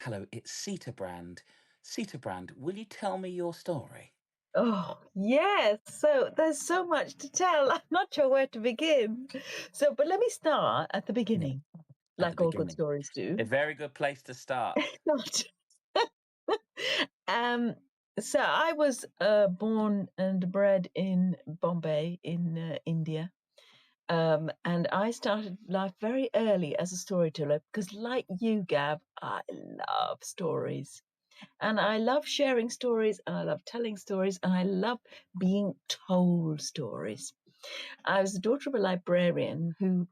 Hello, it's Sita Brand. Sita Brand, will you tell me your story? Oh, yes. So there's so much to tell. I'm not sure where to begin. But let me start at the Yeah, beginning, at the like all good beginning. stories A do. very good place to start. Not. um, so I was born and bred in Bombay in India. And I started life very early as a storyteller because, like you, Gab, I love stories. And I love sharing stories, and I love telling stories, and I love being told stories. I was the daughter of a librarian who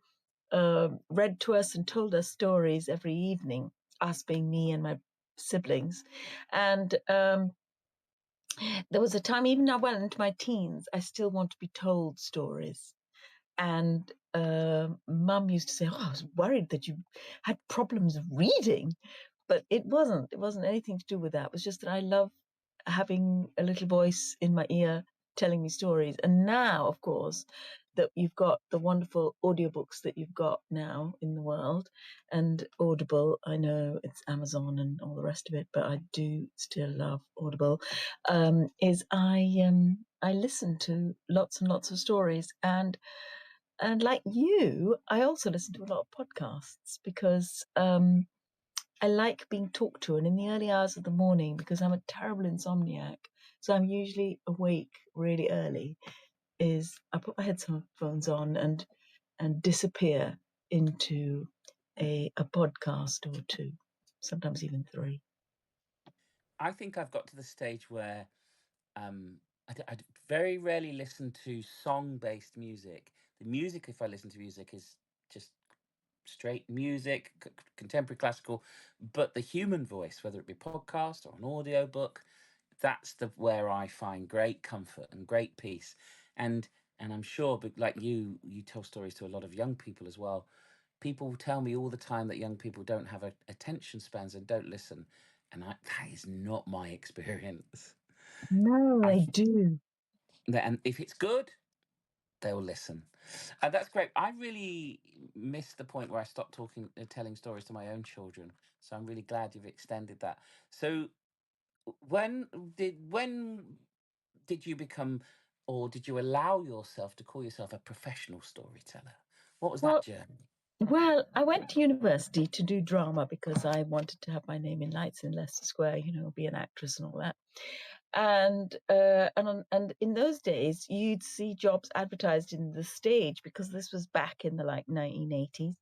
read to us and told us stories every evening, us being me and my siblings. And there was a time, even now, well into my teens, I still want to be told stories. And Mum used to say, "Oh, I was worried that you had problems reading," but it wasn't. It wasn't anything to do with that. It was just that I love having a little voice in my ear telling me stories. And now, of course, that you've got the wonderful audiobooks that you've got now in the world, and Audible. I know it's Amazon and all the rest of it, but I do still love Audible. Is I listen to lots and lots of stories, and like you, I also listen to a lot of podcasts because I like being talked to. And in the early hours of the morning, because I'm a terrible insomniac, so I'm usually awake really early, is I put my headphones on and disappear into a podcast or two, sometimes even three. I think I've got to the stage where I very rarely listen to song-based music. The music, if I listen to music, is just straight music, contemporary classical, but the human voice, whether it be podcast or an audio book, that's the where I find great comfort and great peace. And I'm sure, but like you tell stories to a lot of young people as well. People tell me all the time that young people don't have attention spans and don't listen, and that is not my experience. No, I I th- do. and if it's good, they'll listen. And that's great. I really missed the point where I stopped talking, telling stories to my own children. So I'm really glad you've extended that. So when did you become, or did you allow yourself to call yourself a professional storyteller? What was that Well, journey? I went to university to do drama because I wanted to have my name in lights in Leicester Square, be an actress and all that. And in those days, you'd see jobs advertised in the stage because this was back in the like 1980s.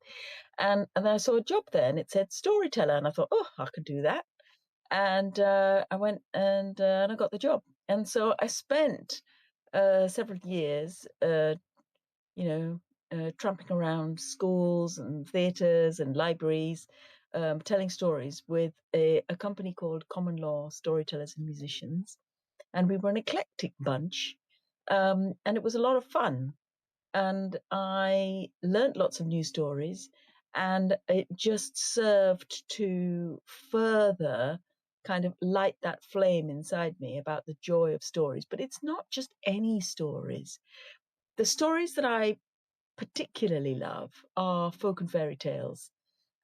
And I saw a job there, and it said storyteller, and I thought, oh, I could do that. And I went and I got the job. And so I spent several years, you know, tramping around schools and theatres and libraries, telling stories with a company called Common Law Storytellers and Musicians. And we were an eclectic bunch, and it was a lot of fun. And I learnt lots of new stories, and it just served to further kind of light that flame inside me about the joy of stories. But it's not just any stories. The stories that I particularly love are folk and fairy tales,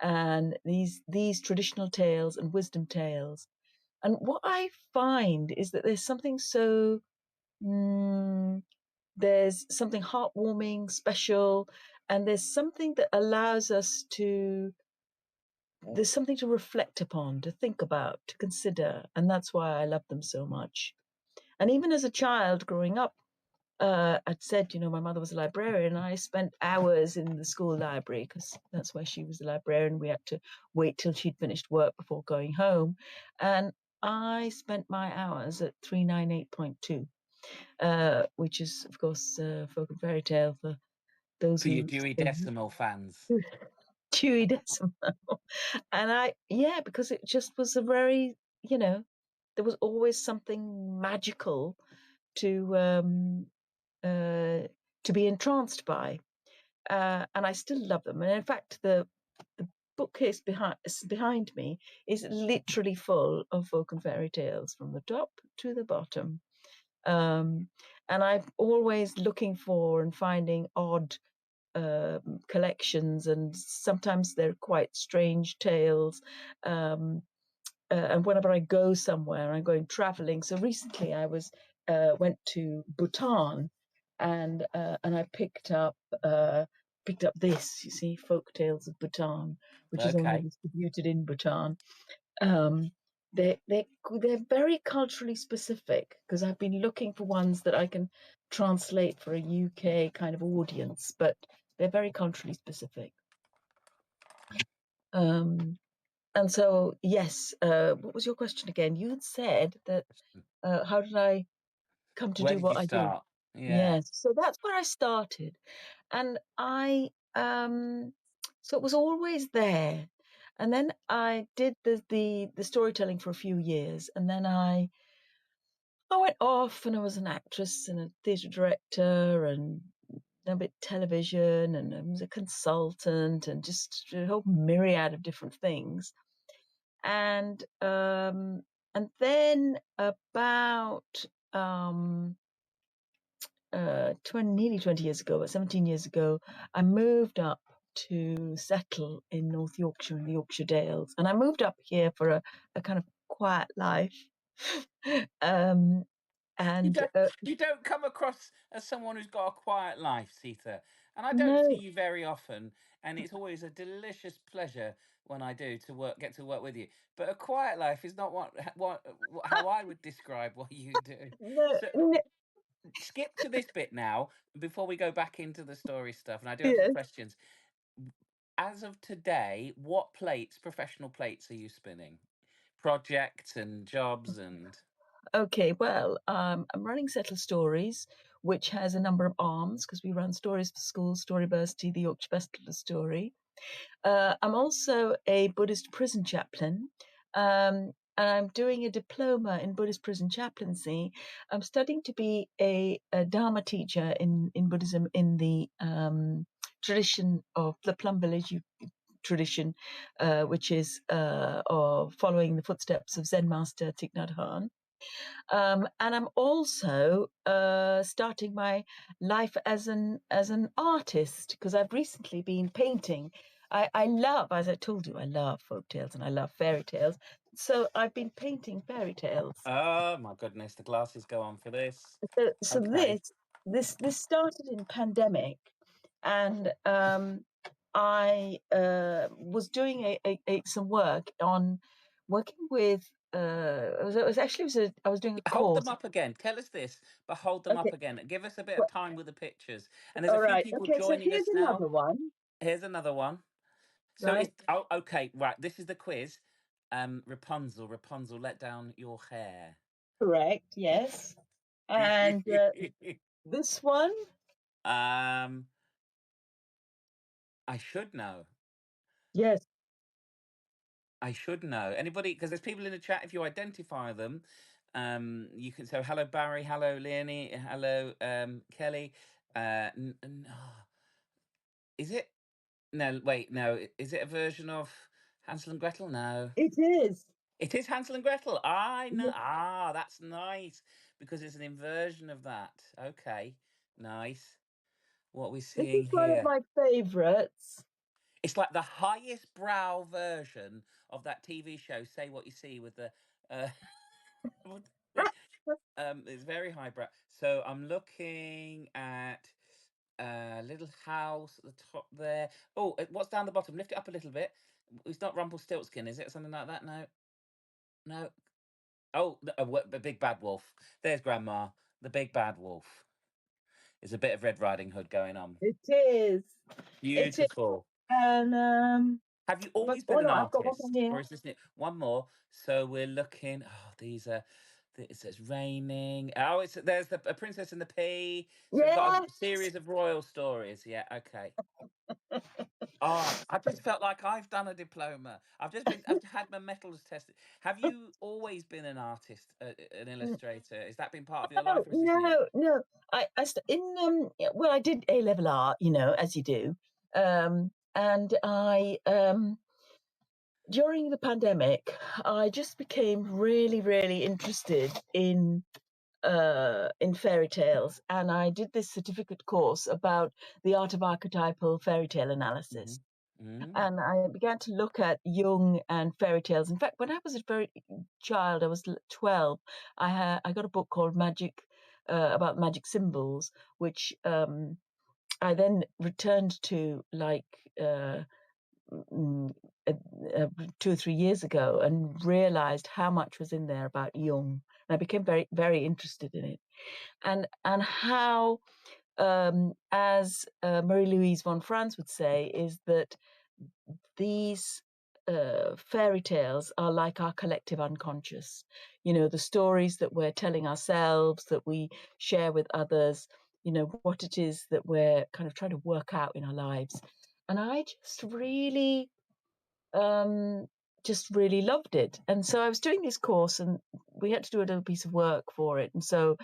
and these traditional tales and wisdom tales. And what I find is that mm, there's something heartwarming, special, and there's something to reflect upon, to think about, to consider, and that's why I love them so much. And even as a child growing up, I'd said, my mother was a librarian, and I spent hours in the school library because that's where she was the librarian. We had to wait till she'd finished work before going home. And I spent my hours at 398.2, which is, of course, folk and fairy tale for those For your who Dewey Decimal fans. Chewy Decimal. Yeah, because it just was there was always something magical to um, uh, to be entranced by, and I still love them. And in fact, the bookcase behind me is literally full of folk and fairy tales from the top to the bottom. And I'm always looking for and finding odd collections, and sometimes they're quite strange tales. Um, and whenever I go somewhere, I'm going traveling. So recently, I went to Bhutan, and I picked up this. You see, Folk Tales of Bhutan, which is only Okay. distributed in Bhutan. Um, they're very culturally specific because I've been looking for ones that I can translate for a UK kind of audience, but they're very culturally specific. Um, and so, yes, what was your question again? You had said that how did I come to Where do did you what I do? start? Yeah. Yes, so that's where I started, and so it was always there, and then I did the storytelling for a few years, and then I went off and I was an actress and a theatre director and a bit television and I was a consultant and just a whole myriad of different things. And then about nearly 20 years ago, about 17 years ago, I moved up to settle in North Yorkshire in the Yorkshire Dales. And I moved up here for a kind of quiet life. um, You and don't you don't come across as someone who's got a quiet life, Sita. And I don't see no, you very often, and it's always a delicious pleasure when I do to get to work with you. But a quiet life is not how I would describe what you do. no, So no, skip to this bit now before we go back into the story stuff. And I do have some yes. questions. As of today, what plates, professional plates, are you spinning? Projects and jobs and Okay, well, I'm running Settle Stories, which has a number of arms because we run Stories for Schools, Storyversity, the Yorkshire Festival Story. I'm also a Buddhist prison chaplain, and I'm doing a diploma in Buddhist prison chaplaincy. I'm studying to be a Dharma teacher in Buddhism in the tradition of the Plum Village tradition, which is of following the footsteps of Zen master Thich Nhat Hanh. And I'm also starting my life as an artist because I've recently been painting. I love, as I told you, I love folk tales and I love fairy tales. So I've been painting fairy tales. oh my goodness, the glasses go on for this. So Okay. this started in pandemic, and I was doing some work on working with. I was doing a Hold them course. up again. Tell us this, but hold them up Okay, again. Give us a bit of time with the pictures. And there's a all few right. people Okay, so joining here's us now. another one. Here's another one. So Right. it's oh okay, right. This is the quiz. Rapunzel, Rapunzel, let down your hair. Correct. Yes. And this one. um I should know. Yes. I should know. Anybody, because there's people in the chat. If you identify them, you can say hello Barry, hello Leonie, hello Kelly. Is it? No, wait, no. Is it a version of Hansel and Gretel? No. It is. It is Hansel and Gretel. I know. Yeah, Ah, that's nice because it's an inversion of that. Okay, nice. What we're this seeing is one of here. my favorites. It's like the highest brow version of that TV show, Say What You See, with the. Uh, with it's very highbrow. So I'm looking at little house at the top there. Oh, what's down the bottom? Lift it up a little bit. It's not Rumpelstiltskin, is it? Something like that? No, no. Oh, the big bad wolf. There's Grandma. The big bad wolf. There's a bit of Red Riding Hood going on. It is. It is. Beautiful. And Have you but always oh been an no, I've got one more artist, here. or is this one more? So we're looking. Oh, these are. It's raining. Oh, there's a Princess and the Pea. So we've got a Yes. series of royal stories. Yeah. Okay. Oh, I just felt like I've done a diploma. I've had my metals tested. Have you always been an artist, an illustrator? Has that been part of your life, No, or is this new? no, no. Well, I did A level art, as you do, and I during the pandemic, I just became really, really interested in fairy tales, and I did this certificate course about the art of archetypal fairy tale Hmm. analysis. Mm. and I began to look at Jung and fairy tales. In fact, when I was a very child, I was 12. I got a book called Magic, about magic symbols, which I then returned to like mm, uh, 2 or 3 years ago, and realized how much was in there about Jung. And I became very, very interested in it, and how, as Marie Louise von Franz would say, is that these fairy tales are like our collective unconscious. You know, the stories that we're telling ourselves, that we share with others, you know, what it is that we're kind of trying to work out in our lives. And I um, just really loved it. And so I was doing this course, and we had to do a little piece of work for it. And so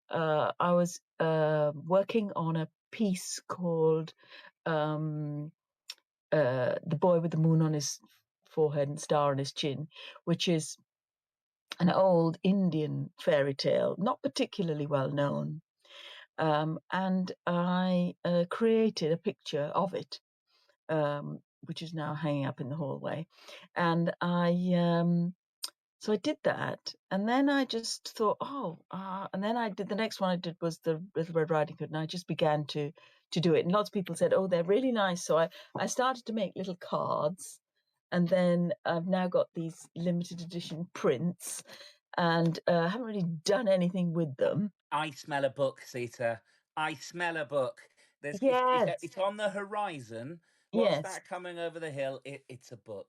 I was working on a piece called um, The Boy with the Moon on His Forehead and Star on His Chin, which is an old Indian fairy tale, not particularly well known. And I created a picture of it, which is now hanging up in the hallway. And so I did that, and then I just thought, and then I did the next one I did was the Little Red Riding Hood, and I just began to do it. And lots of people said, "Oh, they're really nice." So I started to make little cards, and then I've now got these limited edition prints, and haven't really done anything with them. I smell a book, Sita. I smell a book. Yes, It's on the horizon. What's yes, that coming over the hill? It's a book.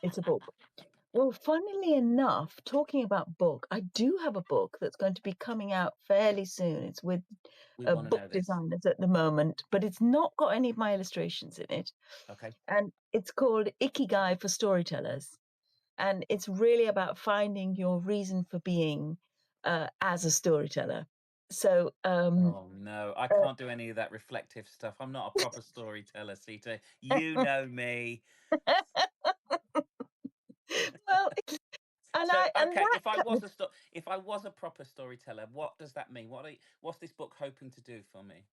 it's a book. Well, funnily enough, talking about book, I do have a book that's going to be coming out fairly soon. It's with We want to book know this. designers at the moment, but it's not got any of my illustrations in it. Okay. And it's called Ikigai for Storytellers. And it's really about finding your reason for being as a storyteller. So, Oh no, I uh, can't do any of that reflective stuff. I'm not a proper storyteller, Sita. You know me. well, So, and okay, that kind of, if I was a proper storyteller, what does that mean? What's this book hoping to do for me?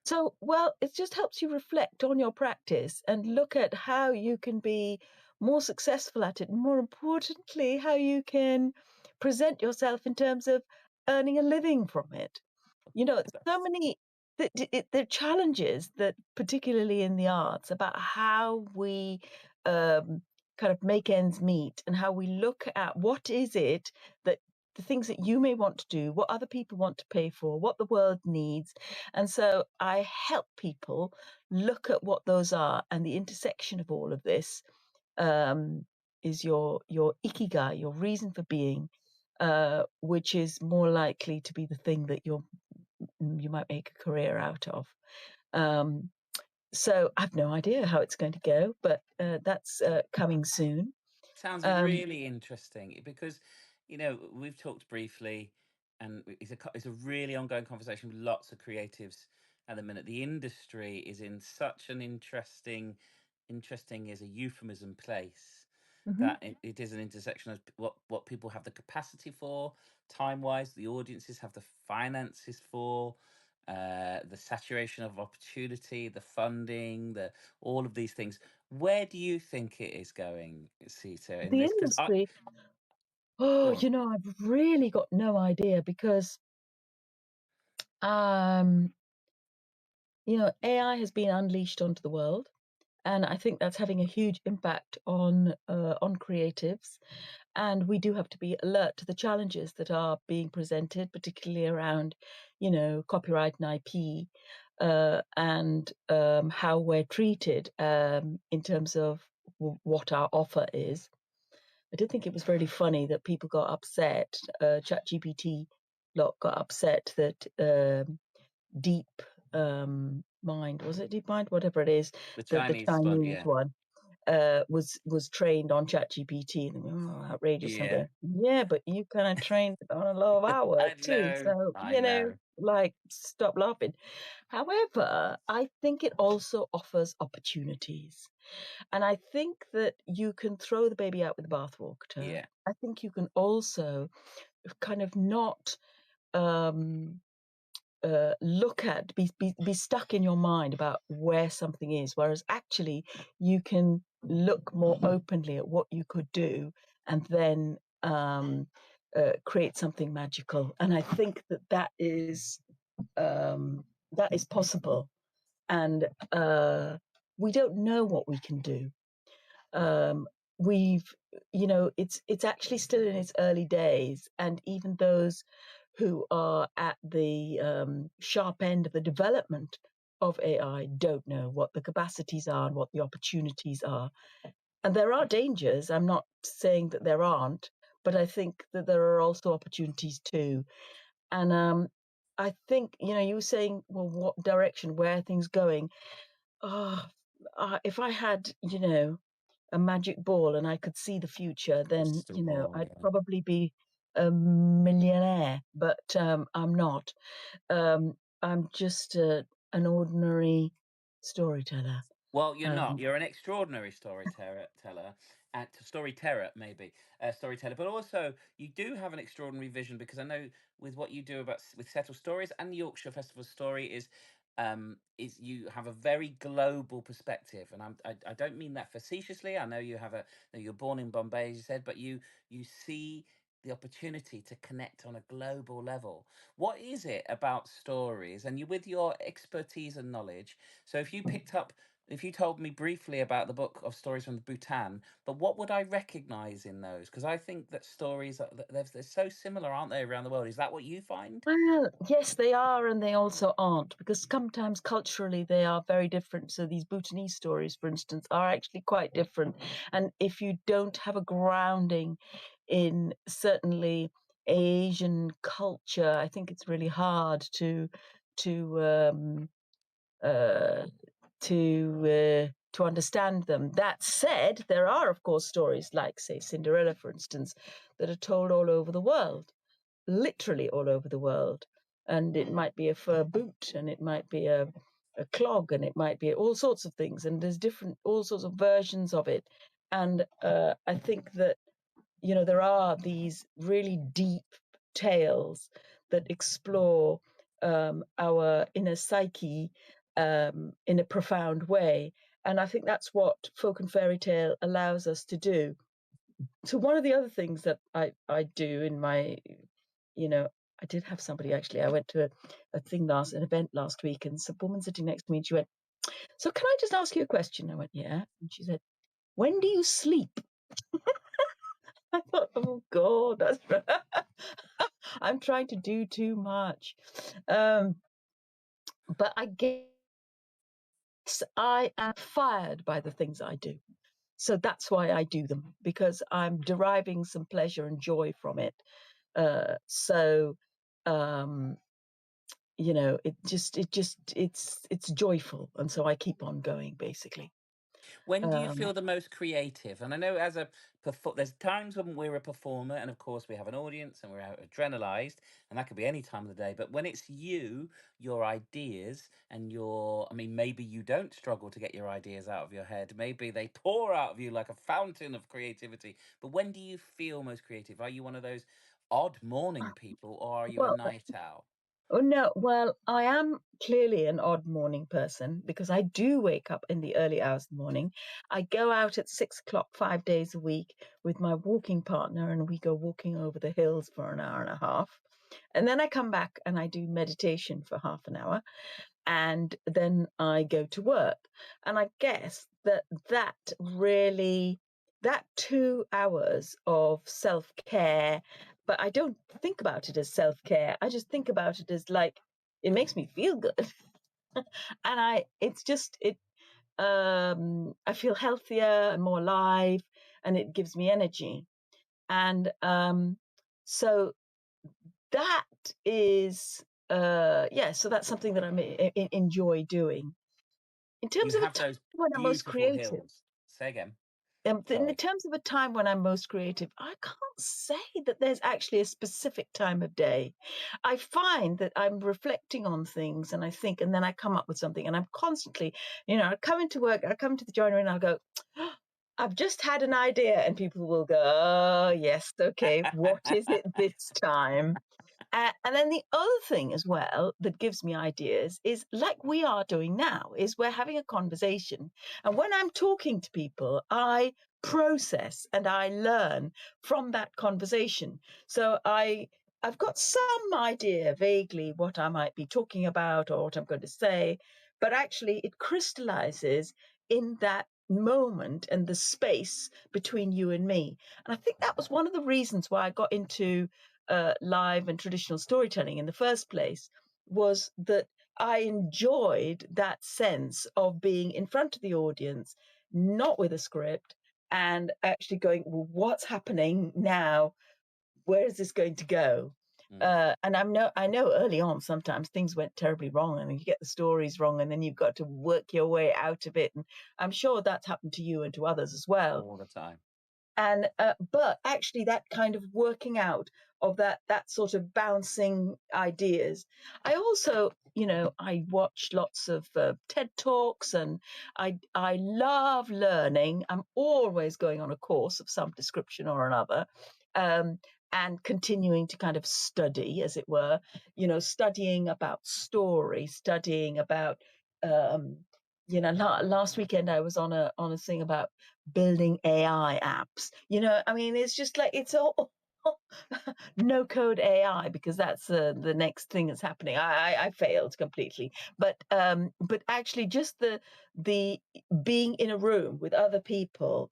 so, well, it just helps you reflect on your practice and look at how you can be more successful at it. And more importantly, how you can present yourself in terms of earning a living from it. You know, so That's many the challenges that, particularly in the arts, about how we um, kind of make ends meet, and how we look at what is it that the things that you may want to do, what other people want to pay for, what the world needs. And so I help people look at what those are, and the intersection of all of this um, is your ikigai, your reason for being, which is more likely to be the thing that you might make a career out of. Um, so I've no idea how it's going to go, but that's coming soon. sounds Um, really interesting because, we've talked briefly, and it's a really ongoing conversation with lots of creatives at the minute. The industry is in such an interesting is a euphemism place mhm. that it is an intersection of what people have the capacity for, time wise, the audiences have the finances for. The saturation of opportunity, the funding, the all of these things. Where do you think it is going, Sita, in The this? Because I industry, go oh, on. I've really got no idea because, um, AI has been unleashed onto the world. And I think that's having a huge impact on creatives. And we do have to be alert to the challenges that are being presented, particularly around, copyright and IP, and how we're treated in terms of what our offer is. I did think it was really funny that people got upset. ChatGPT lot got upset that Deep Mind, was it Deep Mind, whatever it is, The the Chinese one, Chinese yeah, one, was trained on ChatGPT, and they went, "Oh, outrageous." And I'm yeah. going, "Yeah, but you kind of trained it on a lot of our work I too, know, so I know. like, stop laughing." However, I think it also offers opportunities, and I think that you can throw the baby out with the bathwater. Yeah, I think you can also kind of not um look at, be stuck in your mind about where something is, whereas actually you can look more openly at what you could do and then create something magical. And I think that is possible. And we don't know what we can do. We've, it's actually still in its early days, and even those who are at the sharp end of the development of AI don't know what the capacities are and what the opportunities are. And there are dangers. I'm not saying that there aren't, but I think that there are also opportunities too. And I think, you were saying, well, what direction, where are things going? Oh, if I had, a magic ball and I could see the future, then, Crystal ball, I'd yeah. probably be a millionaire, but I'm not. I'm just an ordinary storyteller. Well, you're not. Um, You're an extraordinary teller, and storyteller maybe, storyteller. But also, you do have an extraordinary vision because I know with what you do with Settle Stories and the Yorkshire Festival Story is you have a very global perspective, and I don't mean that facetiously. I know you have you're born in Bombay, as you said, but you see the opportunity to connect on a global level. What is it about stories, and you with your expertise and knowledge? So if you told me briefly about the book of stories from Bhutan, but what would I recognize in those? Because I think that stories they're so similar, aren't they, around the world? Is that what you find? well, yes, they are, and they also aren't, because sometimes culturally they are very different. So these Bhutanese stories, for instance, are actually quite different. And if you don't have a grounding in certainly Asian culture, I think it's really hard to uh, to understand them. That said, there are, of course, stories like, say, Cinderella, for instance, that are told all over the world, literally all over the world. And it might be a fur boot, and it might be a clog, and it might be all sorts of things. And there's all sorts of versions of it. And I think that, there are these really deep tales that explore our inner psyche in a profound way. And I think that's what folk and fairy tale allows us to do. So one of the other things that I do in my, I did have somebody actually. I went to an event last week, and some woman sitting next to me, and she went, "So can I just ask you a question?" I went, "Yeah." And she said, "When do you sleep?" I thought, "Oh God, that's I'm trying to do too much." Um, but I guess I am fired by the things I do. So that's why I do them, because I'm deriving some pleasure and joy from it. So um, it's joyful, and so I keep on going, basically. When do you Um, feel the most creative? And I know there's times when we're a performer, and of course we have an audience, and we're out adrenalized, and that could be any time of the day. But when it's you, your ideas, and I mean, maybe you don't struggle to get your ideas out of your head. Maybe they pour out of you like a fountain of creativity. But when do you feel most creative? Are you one of those odd morning people, or are you a well, night owl? oh no, well, I am clearly an odd morning person, because I do wake up in the early hours of the morning. I go out at 6 o'clock 5 days a week with my walking partner, and we go walking over the hills for an hour and a half. And then I come back and I do meditation for half an hour, and then I go to work. And I guess that really, that 2 hours of self care, but I don't think about it as self care. I just think about it as like, it makes me feel good. And it's just, I feel healthier and more alive, and it gives me energy. And so that is, yeah, so that's something that I enjoy doing. In You terms of a have time those when I'm most beautiful creative, hills. Say again. in the Sorry. terms of a time when I'm most creative, I can't say that there's actually a specific time of day. I find that I'm reflecting on things, and I think, and then I come up with something, and I'm constantly, I come into work, I come to the joinery, and I'll go, "Oh, I've just had an idea," and people will go, "Oh, yes, okay, what is it this time?" And then the other thing as well that gives me ideas is like we are doing now, is we're having a conversation. And when I'm talking to people, I process and I learn from that conversation. So I've got some idea vaguely what I might be talking about or what I'm going to say, but actually it crystallizes in that moment and the space between you and me. And I think that was one of the reasons why I got into live and traditional storytelling in the first place, was that I enjoyed that sense of being in front of the audience, not with a script, and actually going, well, what's happening now? Where is this going to go? And I know early on sometimes things went terribly wrong, and you get the stories wrong, and then you've got to work your way out of it. And I'm sure that's happened to you and to others as well. All the time. And but actually that kind of working out of that sort of bouncing ideas. I also, I watch lots of TED talks, and I love learning. I'm always going on a course of some description or another, um, and continuing to kind of study, as it were, studying about story, studying about um, last weekend I was on a thing about building AI apps. I mean, it's just like it's all no code AI, because that's the next thing that's happening. I failed completely, but actually just the being in a room with other people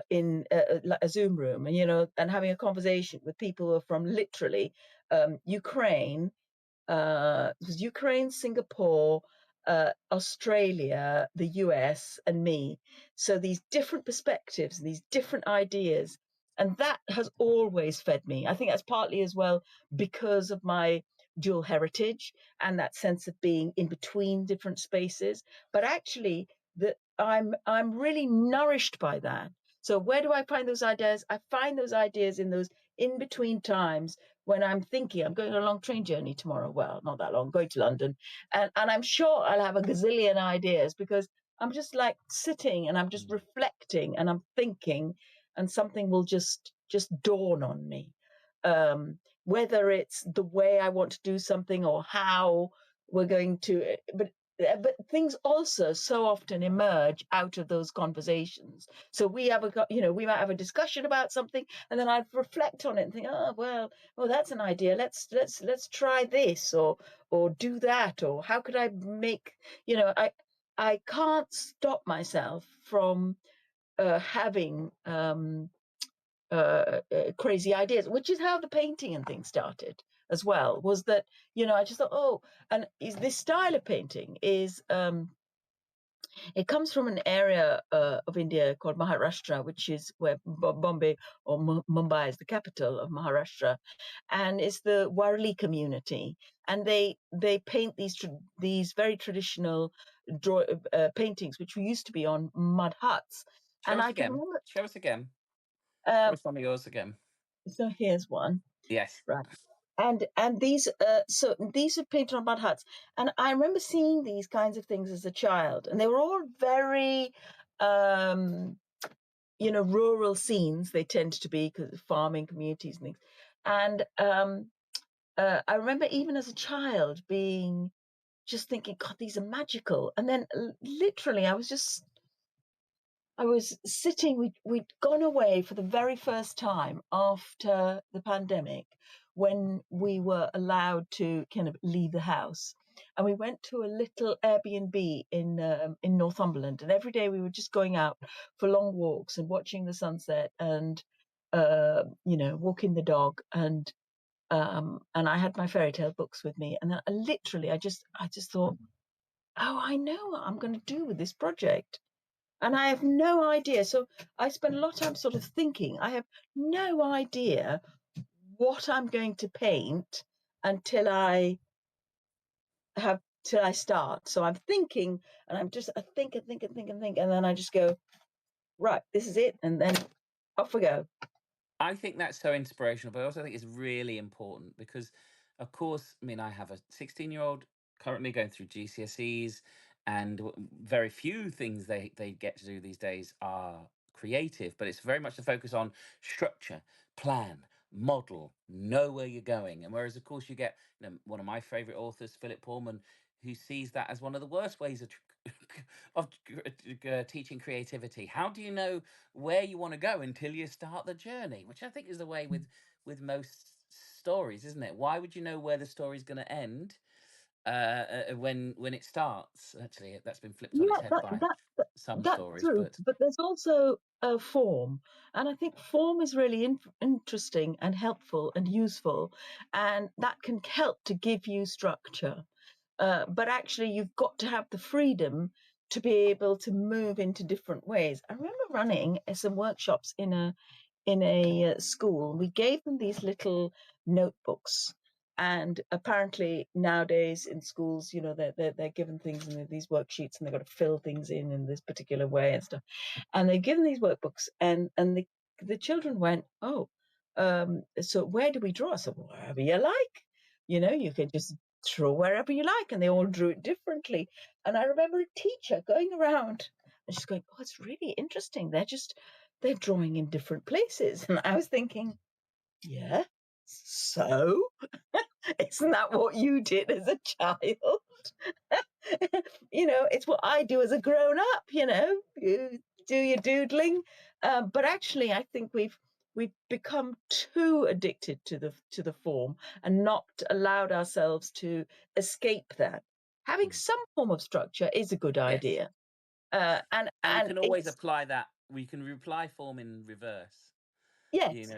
in like a Zoom room, and and having a conversation with people who are from literally Ukraine, it was Ukraine, Singapore, Australia, the US, and me. So these different perspectives and these different ideas. And that has always fed me. I think that's partly as well because of my dual heritage and that sense of being in between different spaces. But actually, that I'm really nourished by that. So where do I find those ideas? I find those ideas in those in between times when I'm thinking I'm going on a long train journey tomorrow. Well, not that long, going to London. And I'm sure I'll have a gazillion ideas because I'm just like sitting and I'm just reflecting and I'm thinking, and something will just dawn on me. Whether it's the way I want to do something or how we're going to, but things also so often emerge out of those conversations. So we have we might have a discussion about something, and then I'd reflect on it and think, oh well, that's an idea. Let's try this or do that, or how could I make, I can't stop myself from having crazy ideas, which is how the painting and things started as well. Was that I just thought, oh, and is this style of painting is it comes from an area of India called Maharashtra, which is where Bombay or Mumbai is the capital of Maharashtra, and it's the Warli community, and they paint these very traditional paintings, which used to be on mud huts, Show and us I can again. remember. Show us again. Show Um, us one of yours again. so here's one, Yes. right? And these these are painted on mud huts, and I remember seeing these kinds of things as a child, and they were all very um rural scenes. They tend to be because of farming communities and things. And I remember even as a child being just thinking, God, these are magical. And then literally I was sitting, we'd gone away for the very first time after the pandemic, when we were allowed to kind of leave the house. And we went to a little Airbnb in Northumberland. And every day we were just going out for long walks and watching the sunset and, walking the dog. And I had my fairy tale books with me. And then I just thought, oh, I know what I'm going to do with this project, and I have no idea. So I spend a lot of time sort of thinking. I have no idea what I'm going to paint until I start. So I'm thinking, and I think and think and think and think, and then I just go, right, this is it, and then off we go. I think that's so inspirational, but I also think it's really important because, of course, I mean, I have a 16-year-old currently going through GCSEs, and very few things they get to do these days are creative, but it's very much the focus on structure, plan, model, know where you're going. And whereas, of course, you get, one of my favorite authors, Philip Pullman, who sees that as one of the worst ways of teaching creativity. How do you know where you want to go until you start the journey? Which I think is the way with most stories, isn't it? Why would you know where the story's going to end when it starts? Actually, that's been flipped on its Yeah, head by some that's stories, true. but But there's also a form, and I think form is really interesting and helpful and useful, and that can help to give you structure. But actually, you've got to have the freedom to be able to move into different ways. I remember running some workshops in a school. We gave them these little notebooks, and apparently nowadays in schools, they're given things in these worksheets, and they've got to fill things in this particular way and stuff. And they're given these workbooks, and the children went, oh, so where do we draw? So wherever you like, you can just draw wherever you like, and they all drew it differently. And I remember a teacher going around and she's going, oh, it's really interesting. They're drawing in different places. And I was thinking, yeah, so isn't that what you did as a child? It's what I do as a grown up, you do your doodling. But actually, I think we've become too addicted to the form and not allowed ourselves to escape that. Having mm, some form of structure is a good yes. idea. And And you and can always it's apply that. We can reply form in reverse. yes,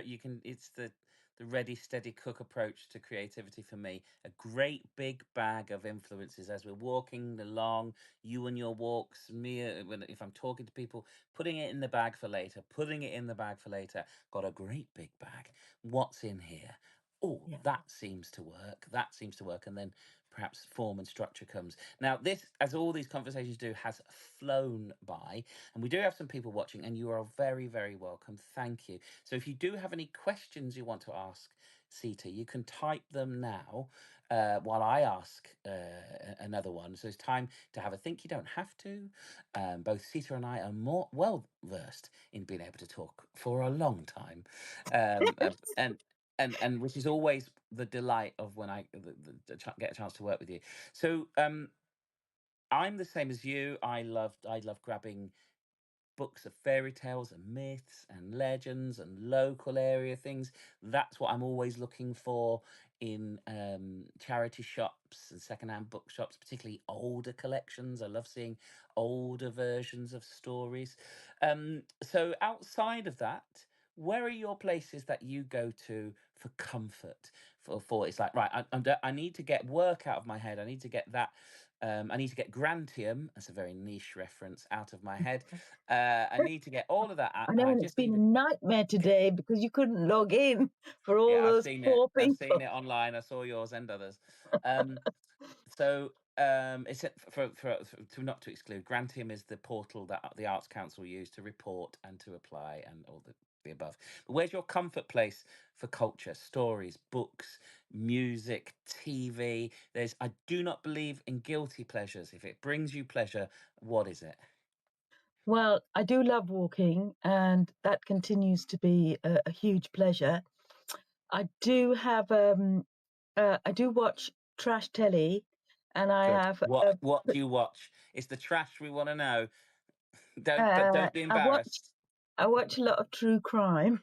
You can. It's the ready, steady cook approach to creativity for me. A great big bag of influences as we're walking along. You and your walks, me if I'm talking to people, putting it in the bag for later. Putting it in the bag for later. Got a great big bag. What's in here? Oh, yeah. that seems to work. That seems to work, and then perhaps form and structure comes. Now, this, as all these conversations do, has flown by. And we do have some people watching, and you are very, very welcome. Thank you. So if you do have any questions you want to ask Sita, you can type them now while I ask another one. So it's time to have a think. You don't have to. Both Sita and I are more well versed in being able to talk for a long time, and and which is always the delight of when get a chance to work with you. So I'm the same as you. I love grabbing books of fairy tales and myths and legends and local area things. That's what I'm always looking for in charity shops and secondhand bookshops, particularly older collections. I love seeing older versions of stories. So outside of that, where are your places that you go to for comfort? For it's like, right, I need to get work out of my head. I need to get that. I need to get Grantium. That's a very niche reference out of my head. I need to get all of that out, I and know, I and it's just been need. a nightmare today because you couldn't log in for all Yeah, I've those seen it. poor I've seen people. it online. I saw yours and others. Um, so it's to not to exclude. Grantium is the portal that the Arts Council use to report and to apply and all the above. But where's your comfort place for culture, stories, books, music, TV? I do not believe in guilty pleasures. If it brings you pleasure, what is it? Well, I do love walking, and that continues to be a huge pleasure. I do watch trash telly, and I Good. have What do you watch? It's the trash we want to know. Don't be I watch embarrassed. I watch a lot of true crime.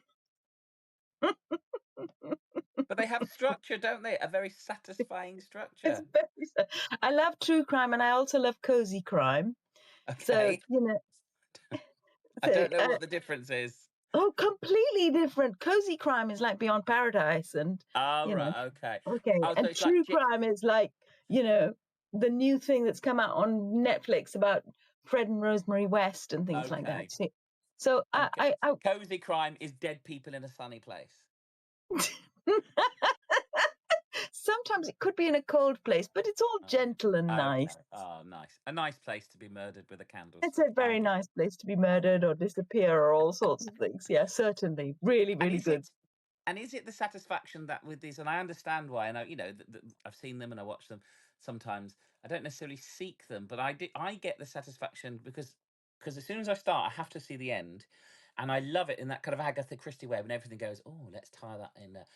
But they have structure, don't they? A very satisfying It's structure. very. I love true crime, and I also love cozy crime. So Okay. I so don't know what the difference is. oh, completely different. Cozy crime is like Beyond Paradise, and Ah, you know, right. Okay. okay, Oh, so and it's like true crime is like you know the new thing that's come out on Netflix about Fred and Rosemary West and things like that. okay. So And I cozy crime is dead people in a sunny place. sometimes it could be in a cold place, but it's all Oh, gentle and nice. okay. Oh, nice. A nice place to be murdered with a It's a candlestick. I very get nice place to be murdered or disappear or all sorts of things. Yeah, certainly. Really, And really is good. it and is it the satisfaction that with these, and I understand why, and I've seen them and I watch them sometimes. I don't necessarily seek them, but I get the satisfaction because as soon as I start, I have to see the end, And I love it in that kind of Agatha Christie way when everything goes, oh, let's tie that in there.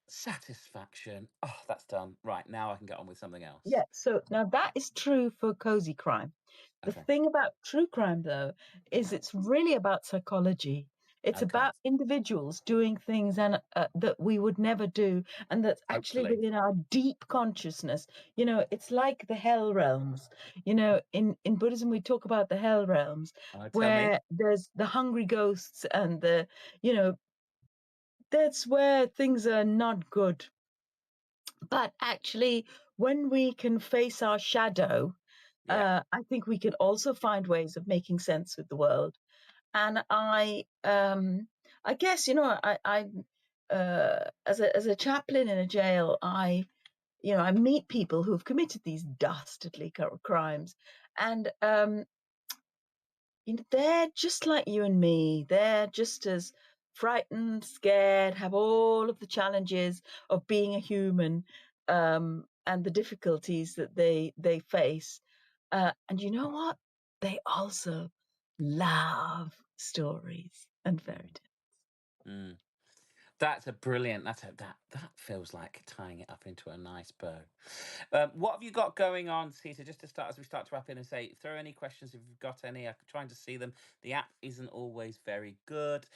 Satisfaction. Oh, that's done. Right, now I can get on with something else. Yeah, so now that is true for cozy crime. The Okay. thing about true crime, though, is it's really about psychology. It's Okay. about individuals doing things that we would never do, and that's actually Hopefully. within our deep consciousness. It's like the hell realms. In Buddhism, we talk about the hell realms, Tell me. where there's the hungry ghosts and you know, that's where things are not good. But actually, when we can face our shadow, Yeah. I think we can also find ways of making sense with the world. And I guess as a chaplain in a jail, I meet people who've committed these dastardly crimes, and they're just like you and me. They're just as frightened, scared, have all of the challenges of being a human, and the difficulties that they face. And you know what? They also love stories and fairy tales. Mm. That's a brilliant. That feels like tying it up into a nice bow. What have you got going on, Sita? Just to start, as we start to wrap in and say, throw any questions if you've got any. I'm trying to see them. The app isn't always very good.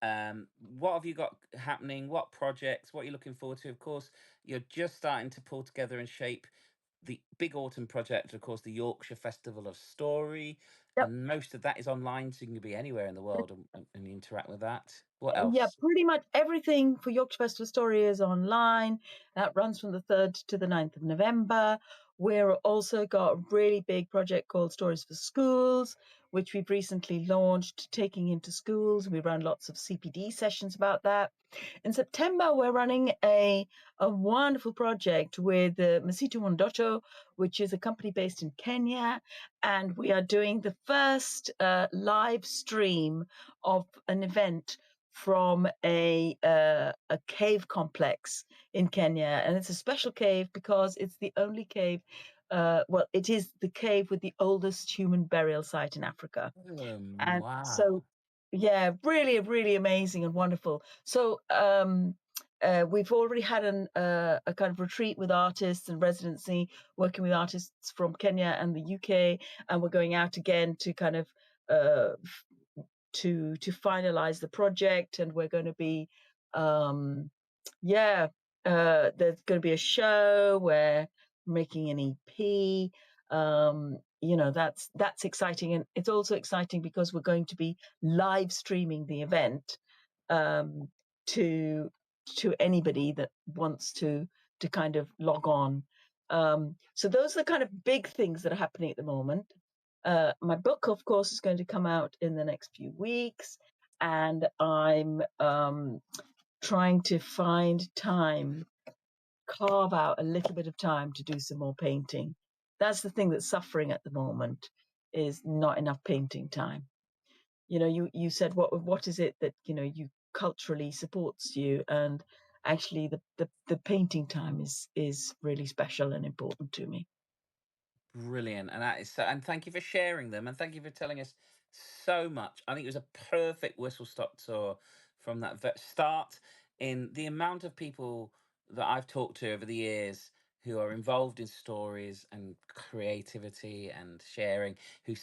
What have you got happening? What projects? What are you looking forward to? Of course, you're just starting to pull together and shape the big autumn project. Of course, the Yorkshire Festival of Story, Yep. and most of that is online, so you can be anywhere in the world and interact with that. What Yeah, else? pretty much everything for Yorkshire Festival Story is online. That runs from the 3rd to the 9th of November. We're also got a really big project called Stories for Schools, which we've recently launched, taking into schools. We run lots of CPD sessions about that. In September, we're running a wonderful project with Msitu Mondoto, which is a company based in Kenya. And we are doing the first live stream of an event from a cave complex in Kenya, and it's a special cave because it's the only cave. Well, it is the cave with the oldest human burial site in Africa, and Wow. so yeah, really, really amazing and wonderful. So we've already had a kind of retreat with artists and residency, working with artists from Kenya and the UK, and we're going out again to kind of uh, to finalize the project, and we're going to be um yeah there's going to be a show where we're making an EP. That's exciting, and it's also exciting because we're going to be live streaming the event um to anybody that wants to kind of log on. So those are the kind of big things that are happening at the moment. My book, of course, is going to come out in the next few weeks, and I'm trying to find time, carve out a little bit of time to do some more painting. That's the thing that's suffering at the moment, is not enough painting time. You said what is it that you culturally supports you, and actually the painting time is really special and important to me. Brilliant. And that is so, and thank you for sharing them and thank you for telling us so much. I think it was a perfect whistle stop tour from that start in the amount of people that I've talked to over the years who are involved in stories and creativity and sharing who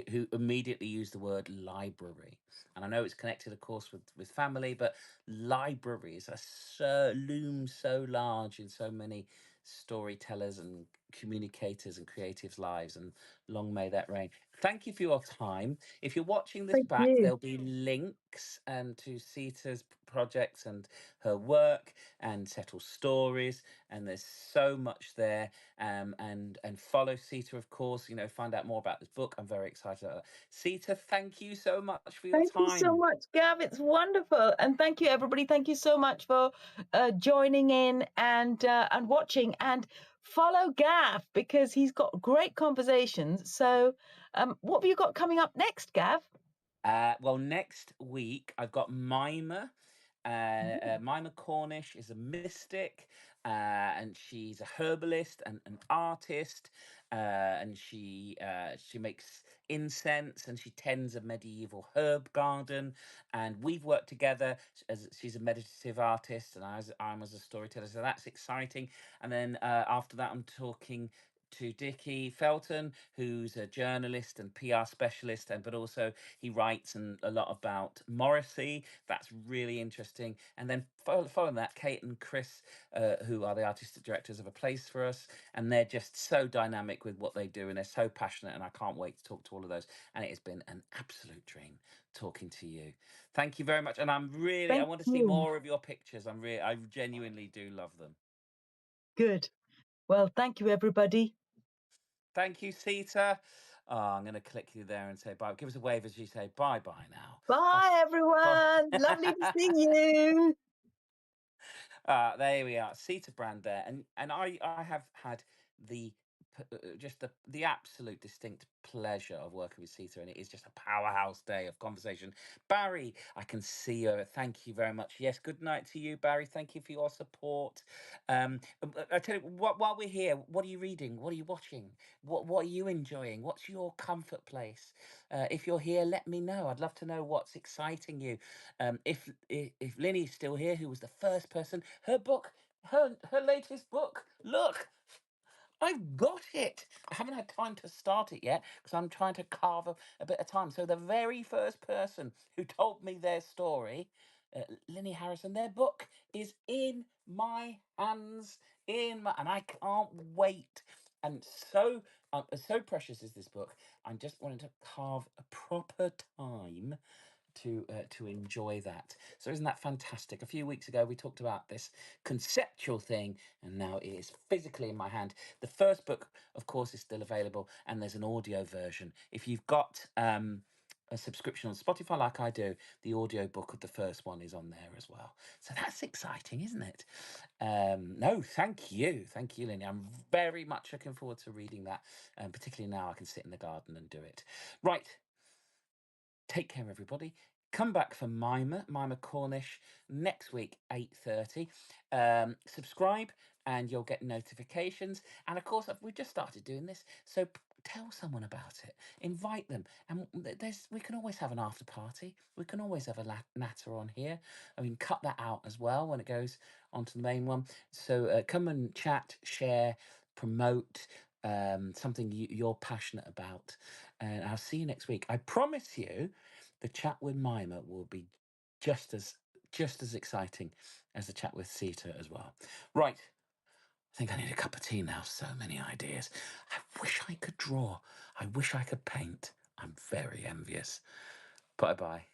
who immediately use the word library. And I know it's connected of course with family, but libraries are so loom so large in so many storytellers and communicators and creatives' lives, and long may that reign. Thank you for your time. If you're watching this Thank back, you. there'll be links to Sita's projects and her work and Settle Stories, and there's so much there. And follow Sita, of course. Find out more about this book. I'm very excited about that. Sita, thank you so much for your Thank you so time. much, Gav. It's wonderful, and thank you, everybody. Thank you so much for joining in and watching. And follow Gav because he's got great conversations. So, what have you got coming up next, Gav? Well, next week I've got Mima Mima Cornish is a mystic, and she's a herbalist and an artist, and she makes incense and she tends a medieval herb garden. And we've worked together as she's a meditative artist, and I'm as a storyteller. So that's exciting. And then after that, I'm talking to Dickie Felton, who's a journalist and PR specialist, and but also he writes and a lot about Morrissey. That's really interesting. And then following that, Kate and Chris, who are the artistic directors of A Place for Us, and they're just so dynamic with what they do, and they're so passionate. And I can't wait to talk to all of those. And it has been an absolute dream talking to you. Thank you very much. And I Thank want to see you. more of your pictures. I genuinely do love them. Good. Well, thank you, everybody. Thank you, Sita. Oh, I'm going to click you there and say bye. Give us a wave as you say bye now. Bye, Bye. everyone. Lovely to see you. There we are, Sita Brand there, and I have had the just the absolute distinct pleasure of working with Sita, and it is just a powerhouse day of conversation. Barry, I can see you. Thank you very much. Yes, good night to you, Barry. Thank you for your support. I tell you what, while we're here, what are you reading? What are you watching? What are you enjoying? What's your comfort place? If you're here, let me know. I'd love to know what's exciting you. If Linny's still here, who was the first person, her book, her latest book. Look, I've got it. I haven't had time to start it yet because I'm trying to carve a bit of time. So the very first person who told me their story, Linny Harrison, their book is in my hands, and I can't wait. And so precious is this book. I'm just wanting to carve a proper time to enjoy that. So isn't that fantastic? A few weeks ago we talked about this conceptual thing, and now it is physically in my hand. The first book, of course, is still available, and there's an audio version. If you've got a subscription on Spotify like I do, the audio book of the first one is on there as well. So that's exciting, isn't it? No, thank you, Linny. I'm very much looking forward to reading that, particularly now I can sit in the garden and do it. Right. Take care, everybody. Come back for Mima Cornish next week, 8:30. Subscribe and you'll get notifications. And of course, we've just started doing this, so tell someone about it. Invite them, and we can always have an after party. We can always have a natter on here. I mean, cut that out as well when it goes onto the main one. So come and chat, share, promote something you're passionate about. And I'll see you next week. I promise you, the chat with Mima will be just as exciting as the chat with Sita as well. Right. I think I need a cup of tea now. So many ideas. I wish I could draw. I wish I could paint. I'm very envious. Bye bye.